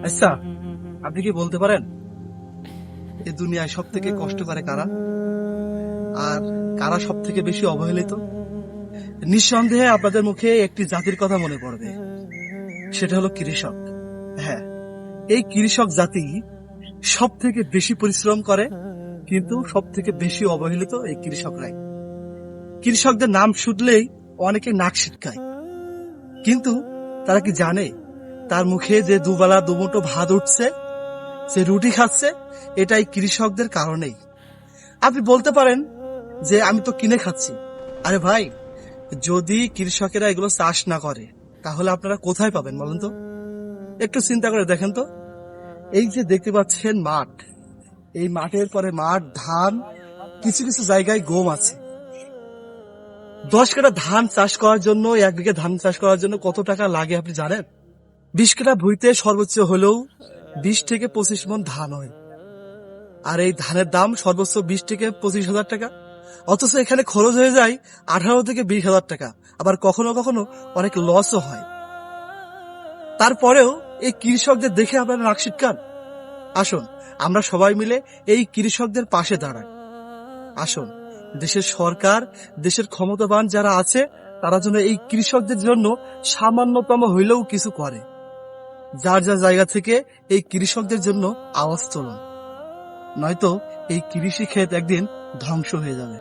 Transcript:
আচ্ছা, আপনি কি বলতে পারেন এই দুনিয়ায় সব থেকে কষ্ট করে কারা, আর কারা সব থেকে বেশি অবহেলিত? নিঃসন্দেহে আপনাদের মুখে একটি জাতির কথা মনে পড়বে, সেটা হলো কৃষক। হ্যাঁ, এই কৃষক জাতি সব থেকে বেশি পরিশ্রম করে, কিন্তু সব থেকে বেশি অবহেলিত এই কৃষকরাই। কৃষকদের নাম শুনলেই অনেকে নাক সিটকায়, কিন্তু তারা কি জানে তার মুখে যে দুবেলা দুমুঠো ভাত উঠছে, সে রুটি খাচ্ছে, এটাই কৃষকদের কারণেই। আপনি বলতে পারেন যে আমি তো কিনে খাচ্ছি। আরে ভাই, যদি কৃষকেরা এগুলো চাষ না করে তাহলে আপনারা কোথায় পাবেন বলেন তো? একটু চিন্তা করে দেখেন তো। এই যে দেখতে পাচ্ছেন মাঠ, এই মাঠের পরে মাঠ, ধান, কিছু কিছু জায়গায় গম আছে। 10 কাঠা ধান চাষ করার জন্য, 1 বিঘা ধান চাষ করার জন্য কত টাকা লাগে আপনি জানেন? 20 কাঠা ভুঁইতে সর্বোচ্চ হলেও 20 থেকে 25 মণ ধান হয়। আর এই ধানের দাম সর্বোচ্চ 20 থেকে 25 হাজার টাকা। অথচ এখানে খরচ হয়ে যায় 18 থেকে 20 হাজার টাকা। আবার কখনো কখনো অনেক লসও হয়। তারপরেও এই কৃষকদের দেখে আপনারা নাক সিটকান। আসুন, আমরা সবাই মিলে এই কৃষকদের পাশে দাঁড়াই। আসুন, দেশের সরকার, দেশের ক্ষমতাবান যারা আছে, তারা যেন এই কৃষকদের জন্য সামান্যতম হইলেও কিছু করে। যার যার জায়গা থেকে এই কৃষকদের জন্য আওয়াজ তুলুন, নয়তো এই কৃষি ক্ষেত একদিন ধ্বংস হয়ে যাবে।